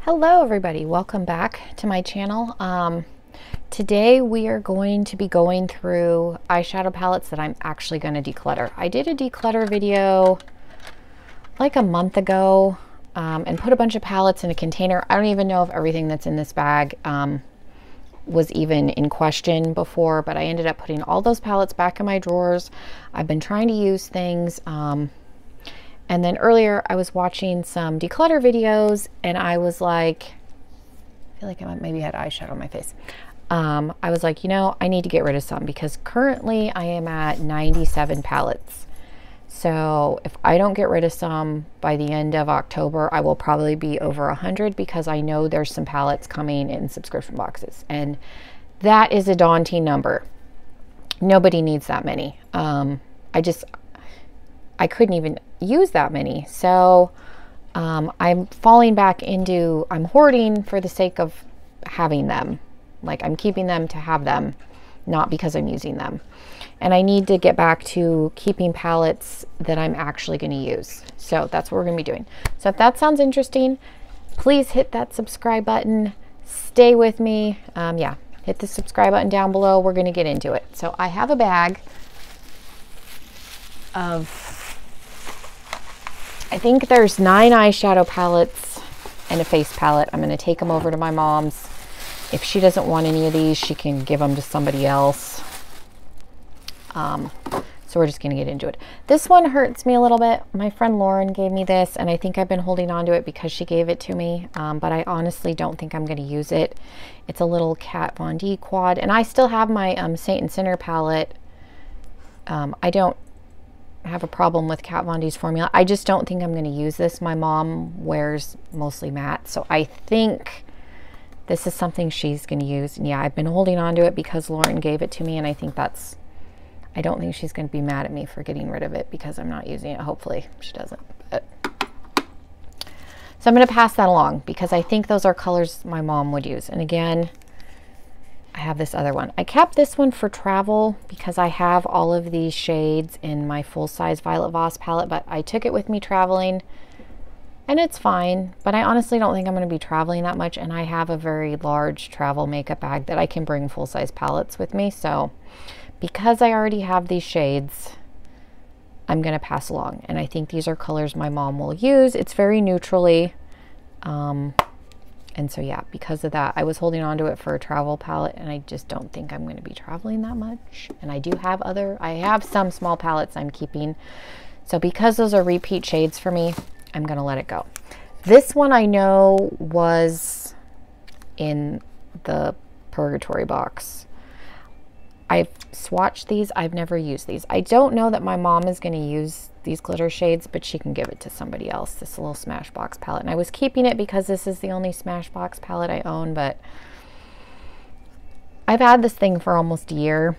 Hello everybody, welcome back to my channel. Today we are going to be going through eyeshadow palettes that I'm actually going to declutter. I did a declutter video like a month ago and put a bunch of palettes in a container. I don't even know if everything that's in this bag was even in question before, but I ended up putting all those palettes back in my drawers. I've been trying to use things. And then earlier I was watching some declutter videos and I was like, I feel like I maybe had eyeshadow on my face. I was like, you know, I need to get rid of some because currently I am at 97 palettes. So if I don't get rid of some by the end of October, I will probably be over 100 because I know there's some palettes coming in subscription boxes. And that is a daunting number. Nobody needs that many. I couldn't even use that many. So I'm falling back into, I'm hoarding for the sake of having them. Like I'm keeping them to have them, not because I'm using them. And I need to get back to keeping palettes that I'm actually going to use. So that's what we're going to be doing. So if that sounds interesting, please hit that subscribe button. Stay with me. Yeah, hit the subscribe button down below. We're going to get into it. So I have a bag of, I think there's 9 eyeshadow palettes and a face palette. I'm going to take them over to my mom's. If she doesn't want any of these, she can give them to somebody else. So we're just going to get into it. This one hurts me a little bit. My friend Lauren gave me this, and I think I've been holding on to it because she gave it to me. But I honestly don't think I'm going to use it. It's a little Kat Von D quad, and I still have my Saint and Sinner palette. I don't have a problem with Kat Von D's formula. I just don't think I'm going to use this. My mom wears mostly matte, so I think this is something she's going to use. And yeah, I've been holding on to it because Lauren gave it to me, and I think that's, I don't think she's going to be mad at me for getting rid of it because I'm not using it. Hopefully she doesn't. But. So I'm going to pass that along because I think those are colors my mom would use. And again, I have this other one. I kept this one for travel because I have all of these shades in my full-size Violet Voss palette, but I took it with me traveling and it's fine. But I honestly don't think I'm going to be traveling that much, and I have a very large travel makeup bag that I can bring full-size palettes with me. So because I already have these shades, I'm going to pass along. And I think these are colors my mom will use. It's very neutrally. And so yeah, because of that, I was holding on to it for a travel palette, and I just don't think I'm going to be traveling that much. And I do have I have some small palettes I'm keeping. So because those are repeat shades for me, I'm going to let it go. This one I know was in the Purgatory box. I've swatched these. I've never used these. I don't know that my mom is going to use these glitter shades, but she can give it to somebody else. This little Smashbox palette. And I was keeping it because this is the only Smashbox palette I own, but I've had this thing for almost a year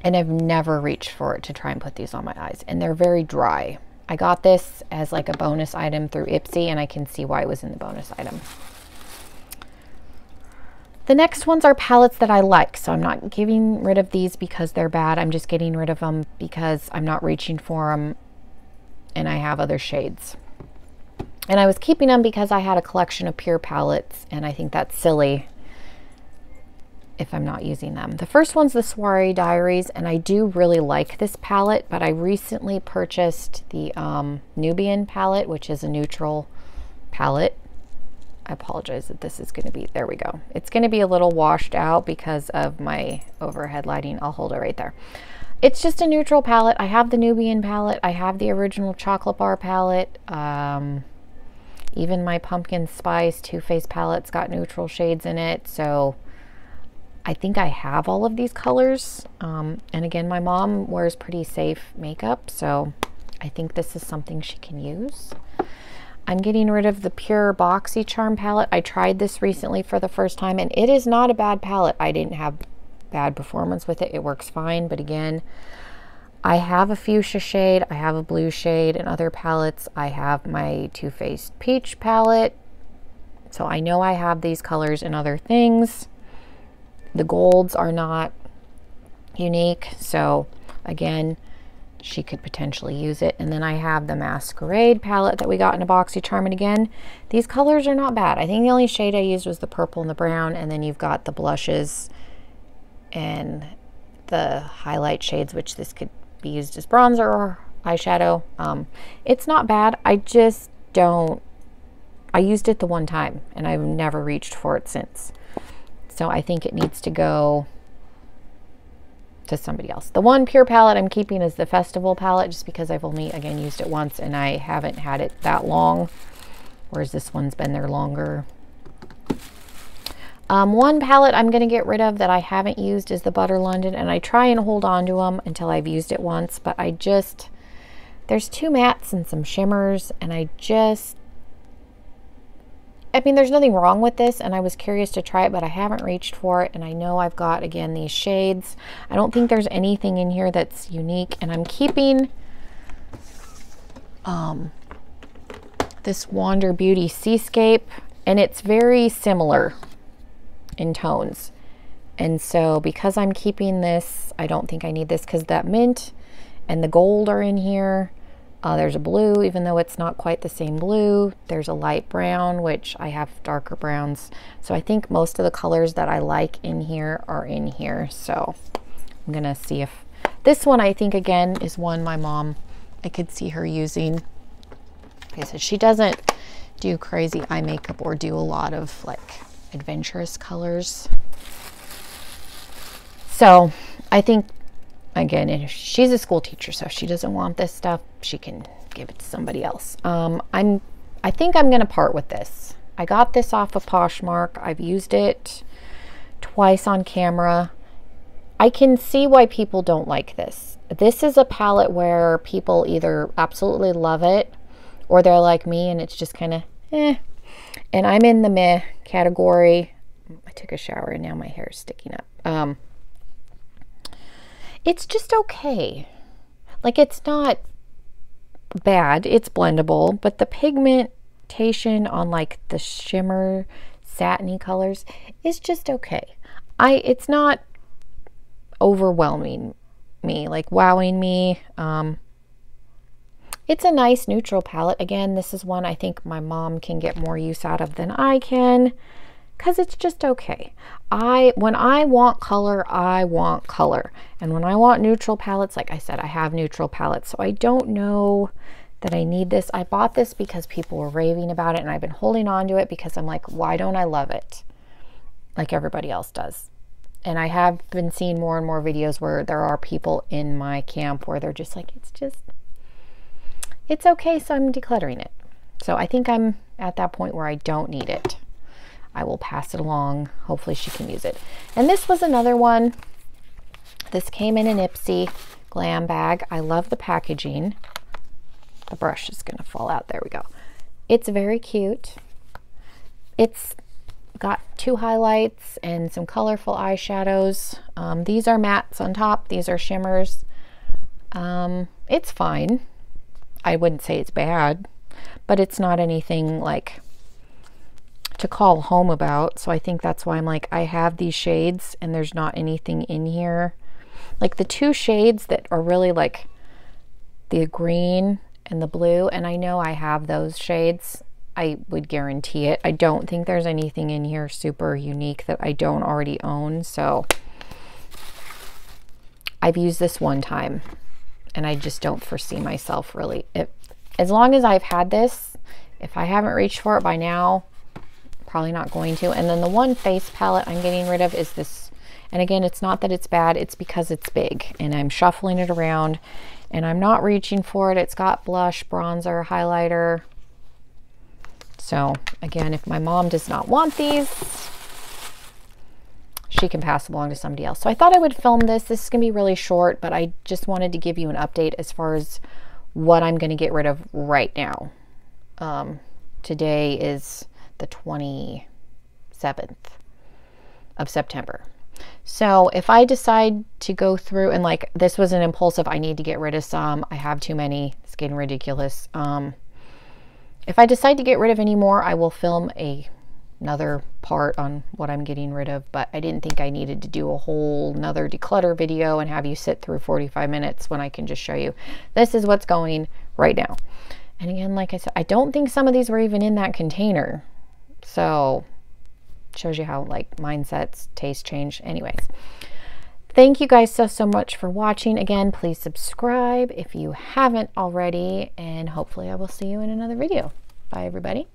and I've never reached for it to try and put these on my eyes. And they're very dry. I got this as like a bonus item through Ipsy, and I can see why it was in the bonus item. The next ones are palettes that I like, so I'm not getting rid of these because they're bad. I'm just getting rid of them because I'm not reaching for them and I have other shades. And I was keeping them because I had a collection of pure palettes, and I think that's silly if I'm not using them. The first one's the Soiree Diaries, and I do really like this palette, but I recently purchased the Nubian palette, which is a neutral palette. I apologize that this is going to be, there we go. It's going to be a little washed out because of my overhead lighting. I'll hold it right there. It's just a neutral palette. I have the Nubian palette. I have the original Chocolate Bar palette. Even my Pumpkin Spice Too Faced palette's got neutral shades in it. So I think I have all of these colors. And again, my mom wears pretty safe makeup, so I think this is something she can use. I'm getting rid of the Pure BoxyCharm palette. I tried this recently for the first time, and it is not a bad palette. I didn't have bad performance with it. It works fine, but again, I have a fuchsia shade, I have a blue shade in other palettes. I have my Too Faced Peach palette, so I know I have these colors in other things. The golds are not unique, so again, she could potentially use it. And then I have the Masquerade palette that we got in a BoxyCharm. And again, these colors are not bad. I think the only shade I used was the purple and the brown, and then you've got the blushes and the highlight shades, which this could be used as bronzer or eyeshadow. It's not bad. I just don't, I used it the one time and I've never reached for it since. So I think it needs to go to somebody else. The one pure palette I'm keeping is the Festival palette, just because I've only, again, used it once and I haven't had it that long, whereas this one's been there longer. One palette I'm going to get rid of that I haven't used is the Butter London, and I try and hold on to them until I've used it once, but I just, there's two mattes and some shimmers, and I mean, there's nothing wrong with this, and I was curious to try it, but I haven't reached for it, and I know I've got, again, these shades. I don't think there's anything in here that's unique, and I'm keeping this Wander Beauty Seascape, and it's very similar in tones. And so because I'm keeping this, I don't think I need this, because that mint and the gold are in here. There's a blue, even though it's not quite the same blue. There's a light brown, which I have darker browns. So I think most of the colors that I like in here are in here. So I'm gonna see if this one, I think, again, is one my mom, I could see her using. Like I said, she doesn't do crazy eye makeup or do a lot of like adventurous colors. So I think, again, if she's a school teacher, so if she doesn't want this stuff, she can give it to somebody else. I think I'm going to part with this. I got this off of Poshmark. I've used it twice on camera. I can see why people don't like this. This is a palette where people either absolutely love it or they're like me and it's just kind of eh. And I'm in the meh category. I took a shower and now my hair is sticking up. It's just okay. Like, it's not bad. It's blendable, but the pigmentation on like the shimmer satiny colors is just okay. It's not overwhelming me, like wowing me. It's a nice neutral palette. Again, this is one I think my mom can get more use out of than I can, because it's just okay. When I want color, I want color. And when I want neutral palettes, like I said, I have neutral palettes. So I don't know that I need this. I bought this because people were raving about it, and I've been holding on to it because I'm like, why don't I love it like everybody else does? And I have been seeing more and more videos where there are people in my camp where they're just like, it's okay, so I'm decluttering it. So I think I'm at that point where I don't need it. I will pass it along. Hopefully she can use it. And this was another one. This came in an Ipsy glam bag. I love the packaging. The brush is going to fall out. There we go. It's very cute. It's got two highlights and some colorful eyeshadows. These are mattes on top. These are shimmers. It's fine. I wouldn't say it's bad, but it's not anything like to call home about. So I think that's why I'm like, I have these shades and there's not anything in here. Like the two shades that are really like the green and the blue, and I know I have those shades. I would guarantee it. I don't think there's anything in here super unique that I don't already own. So I've used this one time and I just don't foresee myself really. As long as I've had this, if I haven't reached for it by now, probably not going to. And then the one face palette I'm getting rid of is this. And again, it's not that it's bad, it's because it's big and I'm shuffling it around and I'm not reaching for it. It's got blush, bronzer, highlighter. So again, if my mom does not want these, she can pass along to somebody else. So I thought I would film this. This is gonna be really short, but I just wanted to give you an update as far as what I'm gonna get rid of right now. Today is the 27th of September. So if I decide to go through and like, this was an impulsive, I need to get rid of some, I have too many, it's getting ridiculous. If I decide to get rid of any more, I will film a another part on what I'm getting rid of, but I didn't think I needed to do a whole another declutter video and have you sit through 45 minutes when I can just show you this is what's going right now. And again, like I said, I don't think some of these were even in that container. So shows you how like mindsets, taste change. Anyways, thank you guys so much for watching. Again, please subscribe if you haven't already, and hopefully I will see you in another video. Bye everybody.